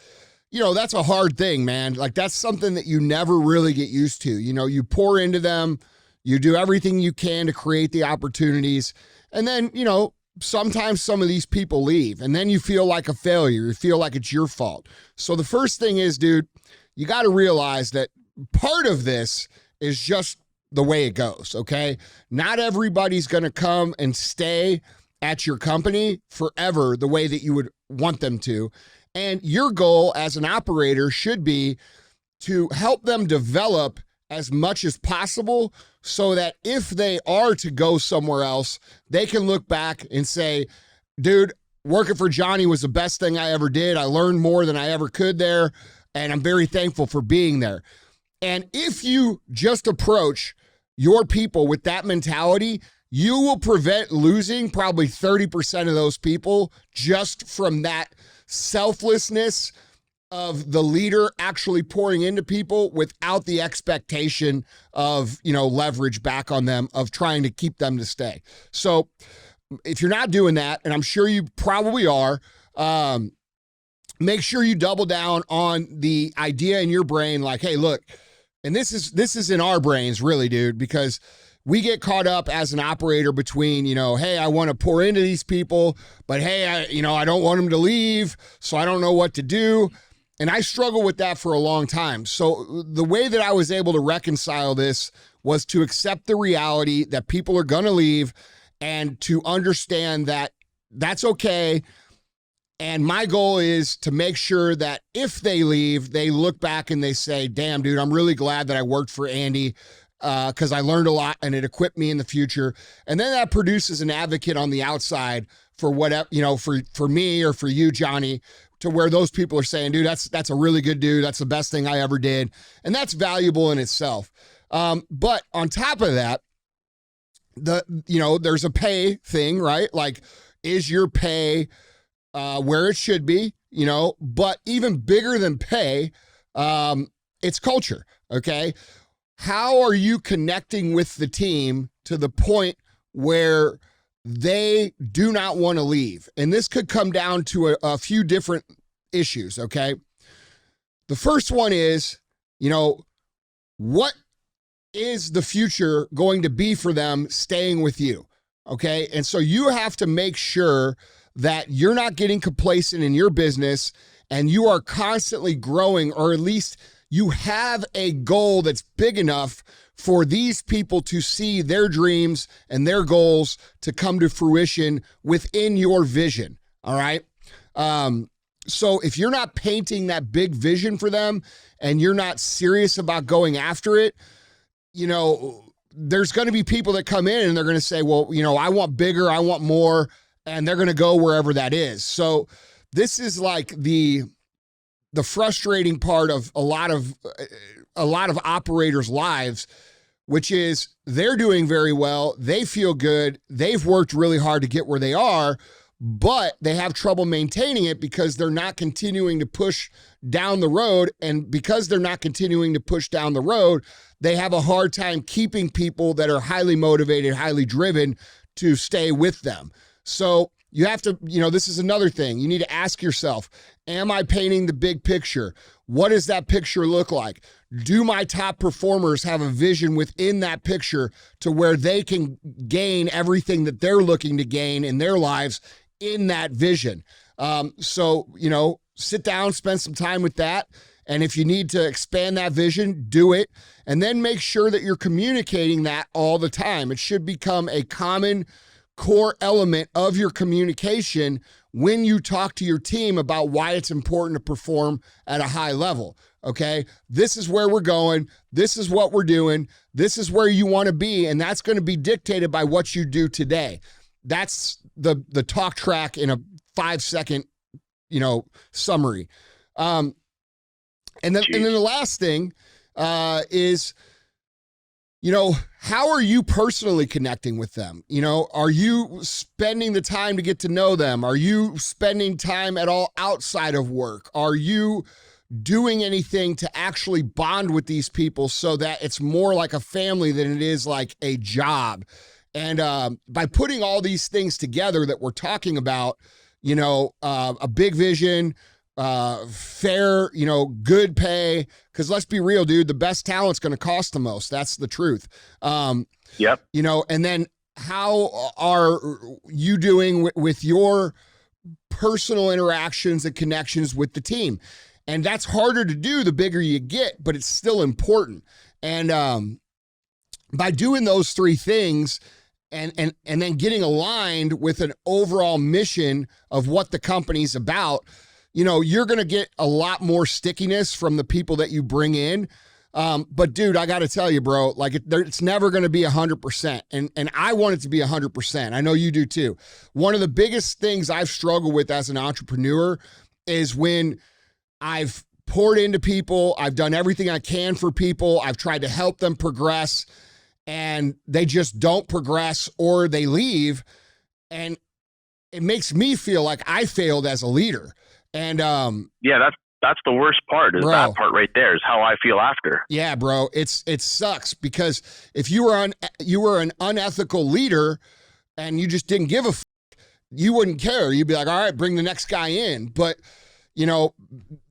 you know, that's a hard thing, man. Like that's something that you never really get used to. You know, you pour into them, you do everything you can to create the opportunities. And then, you know, sometimes some of these people leave and then you feel like a failure. You feel like it's your fault. So the first thing is, dude, you got to realize that part of this is just the way it goes. Okay. Not everybody's going to come and stay at your company forever the way that you would want them to. And your goal as an operator should be to help them develop as much as possible so that if they are to go somewhere else, they can look back and say, dude, working for Johnny was the best thing I ever did. I learned more than I ever could there, and I'm very thankful for being there. And if you just approach your people with that mentality, you will prevent losing probably 30% of those people just from that selflessness of the leader actually pouring into people without the expectation of, you know, leverage back on them, of trying to keep them to stay. So if you're not doing that, and I'm sure you probably are, make sure you double down on the idea in your brain, like, hey, look, and this is in our brains really, dude, because we get caught up as an operator between, you know, hey, I want to pour into these people, but hey, I don't want them to leave, so I don't know what to do. And I struggle with that for a long time. So the way that I was able to reconcile this was to accept the reality that people are going to leave and to understand that that's okay. And my goal is to make sure that if they leave, they look back and they say, damn, dude, I'm really glad that I worked for Andy, because I learned a lot and it equipped me in the future. And then that produces an advocate on the outside for whatever, you know, for me or for you, Johnny, to where those people are saying, dude, that's a really good dude. That's the best thing I ever did. And that's valuable in itself. But on top of that, there's a pay thing, right? Like, is your pay where it should be, you know? But even bigger than pay, it's culture, okay? How are you connecting with the team to the point where they do not want to leave? And this could come down to a few different issues, okay? The first one is, you know, what is the future going to be for them staying with you, okay? And so you have to make sure that you're not getting complacent in your business and you are constantly growing, or at least you have a goal that's big enough for these people to see their dreams and their goals to come to fruition within your vision, all right? So if you're not painting that big vision for them and you're not serious about going after it, you know, there's going to be people that come in and they're going to say, well, you know, I want bigger, I want more, and they're going to go wherever that is. So this is like the frustrating part of a lot of operators' lives, which is they're doing very well. They feel good. They've worked really hard to get where they are, but they have trouble maintaining it because they're not continuing to push down the road. And because they're not continuing to push down the road, they have a hard time keeping people that are highly motivated, highly driven to stay with them. So you have to, you know, this is another thing. You need to ask yourself, am I painting the big picture? What does that picture look like? Do my top performers have a vision within that picture to where they can gain everything that they're looking to gain in their lives in that vision? So, you know, sit down, spend some time with that. And if you need to expand that vision, do it. And then make sure that you're communicating that all the time. It should become a common core element of your communication when you talk to your team about why it's important to perform at a high level. Okay, this is where we're going. This is what we're doing. This is where you want to be. And that's going to be dictated by what you do today. That's the talk track in a 5-second, you know, summary. And then the last thing is, you know, how are you personally connecting with them? You know, are you spending the time to get to know them? Are you spending time at all outside of work? Are you doing anything to actually bond with these people so that it's more like a family than it is like a job? And by putting all these things together that we're talking about, a big vision, fair, good pay. Because let's be real, dude, the best talent's going to cost the most. That's the truth. Yep. And then how are you doing with your personal interactions and connections with the team? And that's harder to do the bigger you get, but it's still important. And by doing those three things and then getting aligned with an overall mission of what the company's about, you're going to get a lot more stickiness from the people that you bring in. But dude, I got to tell you, bro, like it's never going to be 100%. And I want it to be 100%. I know you do too. One of the biggest things I've struggled with as an entrepreneur is when I've poured into people, I've done everything I can for people, I've tried to help them progress, and they just don't progress or they leave. And it makes me feel like I failed as a leader. And yeah, that's the worst part is that part right there is how I feel after. Yeah, bro. It sucks because if you were an unethical leader and you just didn't give a fuck, you wouldn't care. You'd be like, all right, bring the next guy in. But,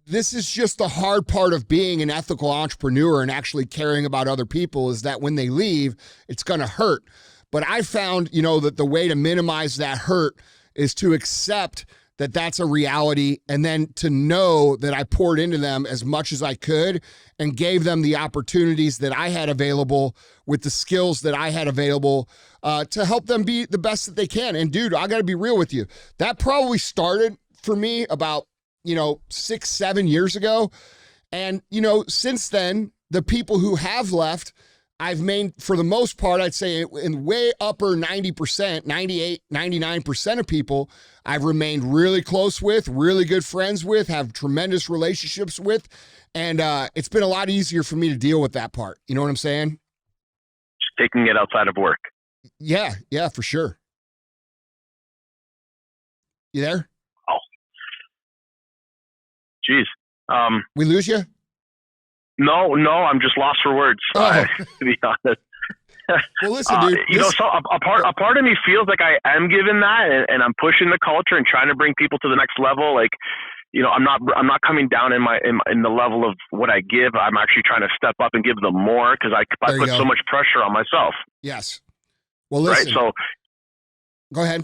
this is just the hard part of being an ethical entrepreneur and actually caring about other people is that when they leave, it's going to hurt. But I found, that the way to minimize that hurt is to accept that that's a reality, and then to know that I poured into them as much as I could and gave them the opportunities that I had available with the skills that I had available to help them be the best that they can. And dude, I got to be real with you. That probably started for me about 6-7 years ago. And, since then, the people who have left, I've made, for the most part, I'd say in way upper 90%, 98, 99% of people I've remained really close with, really good friends with, have tremendous relationships with. And it's been a lot easier for me to deal with that part. You know what I'm saying? Just taking it outside of work. Yeah, for sure. You there? Oh. Jeez. We lose you? No, I'm just lost for words. Oh. To be honest. Well, listen, dude. So a part of me feels like I am given that, and I'm pushing the culture and trying to bring people to the next level. Like, I'm not coming down in the level of what I give. I'm actually trying to step up and give them more because I put so much pressure on myself. Yes. Well, listen. Right. So, go ahead.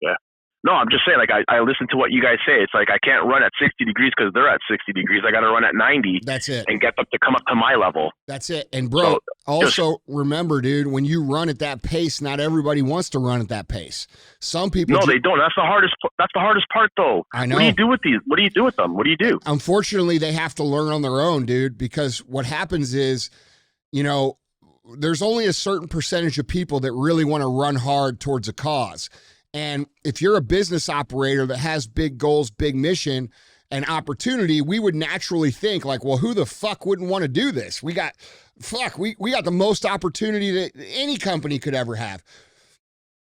Yeah. No, I'm just saying, like, I listen to what you guys say. It's like I can't run at 60 degrees because they're at 60 degrees. I got to run at 90. That's it. And get them to come up to my level. That's it. And, bro, also remember, dude, when you run at that pace, not everybody wants to run at that pace. Some people... No, they don't. That's the hardest part, though. I know. What do you do with these? What do you do with them? What do you do? Unfortunately, they have to learn on their own, dude, because what happens is, there's only a certain percentage of people that really want to run hard towards a cause. And if you're a business operator that has big goals, big mission, and opportunity, we would naturally think like, well, who the fuck wouldn't want to do this? We got the most opportunity that any company could ever have.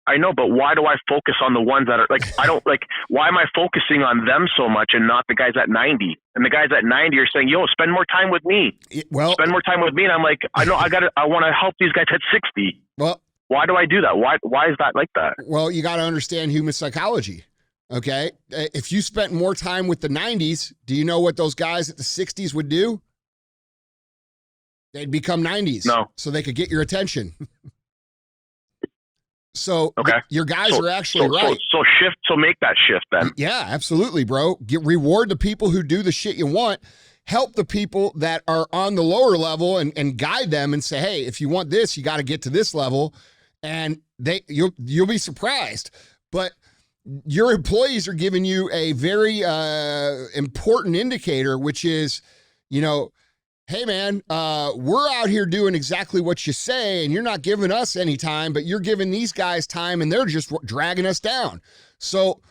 I know, but why do I focus on the ones that are like, why am I focusing on them so much and not the guys at 90? And the guys at 90 are saying, yo, spend more time with me. Well, spend more time with me. And I'm like, I want to help these guys at 60. Well, why do I do that? Why is that like that? Well, you got to understand human psychology. Okay. If you spent more time with the 90s, do you know what those guys at the 60s would do? They'd become 90s. No. So they could get your attention. So okay. Your guys are actually right. So make that shift then. Yeah, absolutely, bro. Reward the people who do the shit you want. Help the people that are on the lower level and guide them and say, hey, if you want this, you got to get to this level. And you'll be surprised. But your employees are giving you a very important indicator, which is, hey, man, we're out here doing exactly what you say, and you're not giving us any time, but you're giving these guys time, and they're just dragging us down. So,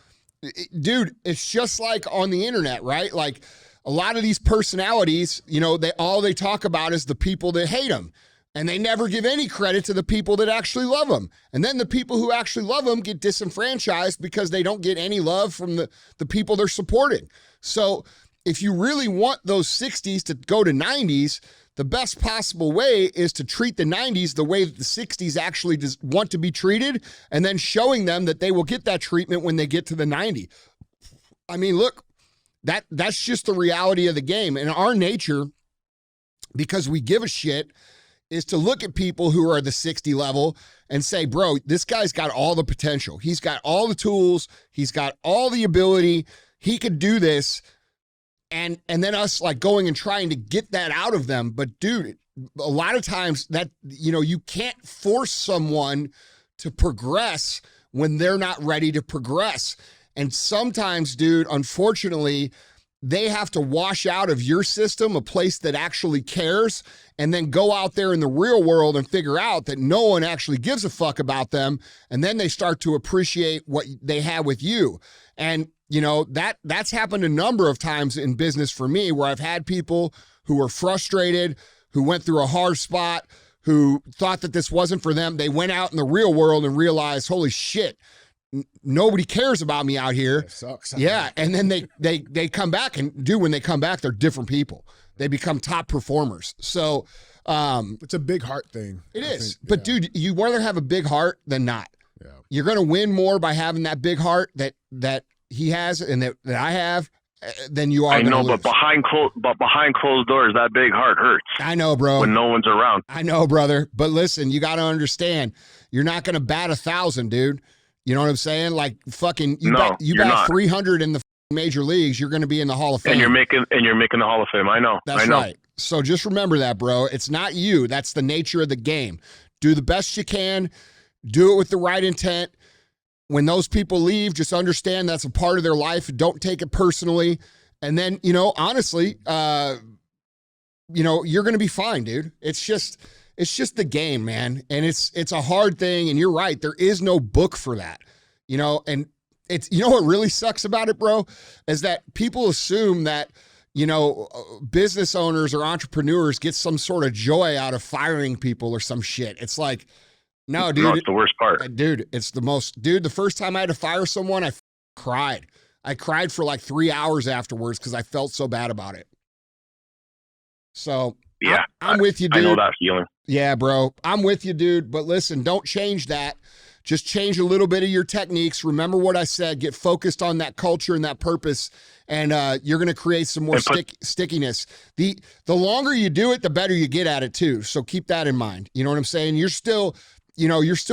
dude, it's just like on the internet, right? Like a lot of these personalities, they talk about is the people that hate them. And they never give any credit to the people that actually love them. And then the people who actually love them get disenfranchised because they don't get any love from the people they're supporting. So if you really want those 60s to go to 90s, the best possible way is to treat the 90s the way that the 60s actually want to be treated, and then showing them that they will get that treatment when they get to the 90. I mean, look, that's just the reality of the game. And our nature, because we give a shit, is to look at people who are the 60 level and say, bro, this guy's got all the potential. He's got all the tools. He's got all the ability. He could do this. And then us like going and trying to get that out of them. But dude, a lot of times that, you can't force someone to progress when they're not ready to progress. And sometimes, dude, unfortunately, they have to wash out of your system, a place that actually cares, and then go out there in the real world and figure out that no one actually gives a fuck about them. And then they start to appreciate what they have with you. And, that's happened a number of times in business for me, where I've had people who were frustrated, who went through a hard spot, who thought that this wasn't for them. They went out in the real world and realized, holy shit, nobody cares about me out here. It sucks. Yeah. And then they come back, and when they come back, they're different people. They become top performers. So it's a big heart thing. It is. But dude, you rather have a big heart than not. Yeah. You're going to win more by having that big heart that he has and that I have than you are. I know, but behind closed doors, that big heart hurts. I know, bro. When no one's around. I know, brother. But listen, you got to understand, you're not going to bat 1,000, dude. You know what I'm saying? Like fucking, you bat 300 in the major leagues, you're going to be in the Hall of Fame. And you're making the Hall of Fame. I know. That's right. So just remember that, bro. It's not you. That's the nature of the game. Do the best you can. Do it with the right intent. When those people leave, just understand that's a part of their life. Don't take it personally. And then, honestly, you're going to be fine, dude. It's just the game, man. And it's a hard thing. And you're right. There is no book for that, and it's, what really sucks about it, bro, is that people assume that, business owners or entrepreneurs get some sort of joy out of firing people or some shit. It's like, no, dude. No, it's the worst part. Dude, it's the most, dude, the first time I had to fire someone, I cried. I cried for like 3 hours afterwards because I felt so bad about it. So yeah, I'm with you, dude. I know that feeling. Yeah, bro. I'm with you, dude. But listen, don't change that. Just change a little bit of your techniques. Remember what I said. Get focused on that culture and that purpose, and you're going to create some more stickiness. The longer you do it, the better you get at it too. So keep that in mind. You know what I'm saying? You're still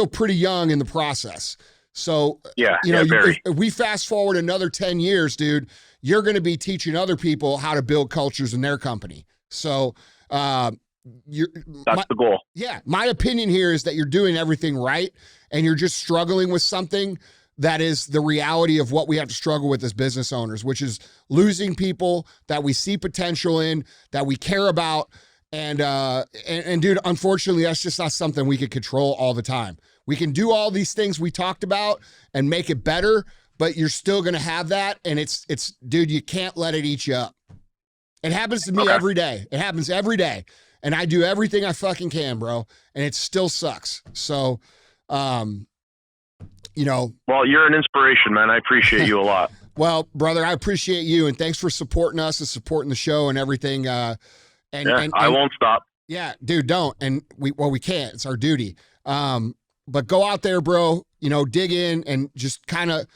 pretty young in the process. So if we fast forward another 10 years, dude, you're going to be teaching other people how to build cultures in their company. So that's the goal. Yeah. My opinion here is that you're doing everything right, and you're just struggling with something that is the reality of what we have to struggle with as business owners, which is losing people that we see potential in, that we care about. And dude, unfortunately, that's just not something we can control all the time. We can do all these things we talked about and make it better, but you're still going to have that. And it's, dude, you can't let it eat you up. It happens to me every day. It happens every day. And I do everything I fucking can, bro. And it still sucks. So, Well, you're an inspiration, man. I appreciate you a lot. Well, brother, I appreciate you. And thanks for supporting us and supporting the show and everything. I won't stop. Yeah, dude, don't. And we can't. It's our duty. But go out there, bro, dig in and just kind of,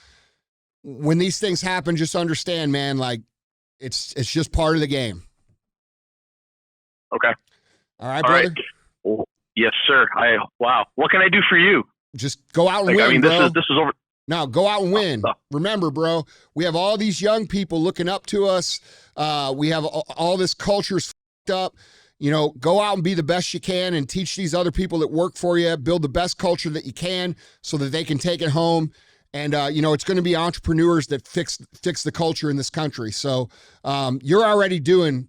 when these things happen, just understand, man, like it's just part of the game. Okay. All right, brother. Right. Well, yes, sir. Wow. What can I do for you? Just go out and win, bro. This is over. No, go out and win. Remember, bro, we have all these young people looking up to us. We have all this culture's f***ed up. Go out and be the best you can and teach these other people that work for you, build the best culture that you can so that they can take it home. And, it's going to be entrepreneurs that fix the culture in this country. So you're already doing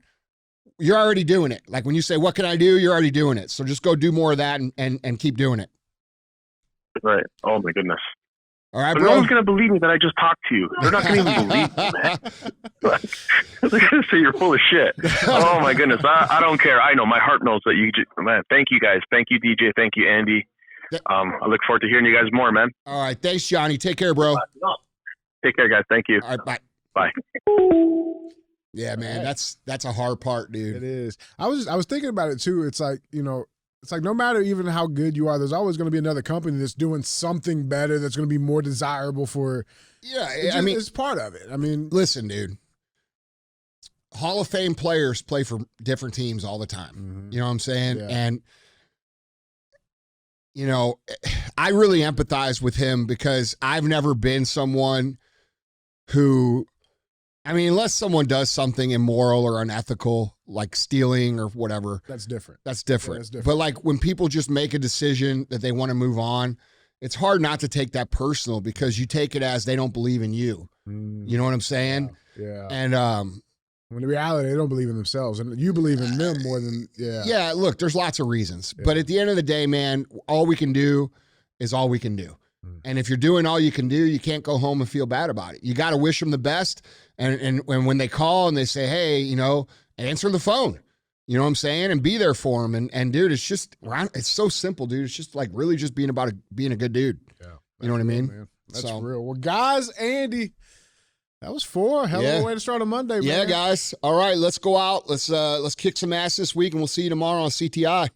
it. Like when you say, what can I do? You're already doing it. So just go do more of that and keep doing it. Right. Oh my goodness. All right, but bro. No one's going to believe me that I just talked to you. They're not going to even believe me, man. They're going to say you're full of shit. Oh my goodness. I don't care. I know my heart knows that man, thank you guys. Thank you, DJ. Thank you, Andy. I look forward to hearing you guys more, man. All right. Thanks, Johnny. Take care, bro. Take care, guys. Thank you. All right. Bye. Bye. Yeah, man. That's a hard part, dude. It is. I was thinking about it too. It's like, it's like no matter even how good you are, there's always going to be another company that's doing something better that's going to be more desirable for. Yeah, it's part of it. I mean, listen, dude. Hall of Fame players play for different teams all the time. Mm-hmm. You know what I'm saying? Yeah. And you know, I really empathize with him because I've never been someone who, I mean, unless someone does something immoral or unethical, like stealing or whatever. That's different. That's different. Yeah, that's different. But like when people just make a decision that they want to move on, it's hard not to take that personal because you take it as they don't believe in you. You know what I'm saying? Yeah. And when in reality, they don't believe in themselves, and you believe in them more than Yeah, look, there's lots of reasons, but at the end of the day, man, all we can do is all we can do. And if you're doing all you can do, you can't go home and feel bad about it. You got to wish them the best. And when they call and they say, hey, you know, answer the phone. You know what I'm saying? And be there for them. And dude, it's just, it's so simple, dude. It's just like really just being about being a good dude. Yeah. You know what I mean? Man. That's real. Well, guys, Andy, that was 4. Hell of a way to start a Monday, man. Yeah, guys. All right, let's go out. Let's kick some ass this week, and we'll see you tomorrow on CTI.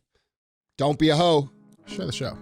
Don't be a hoe. Share the show.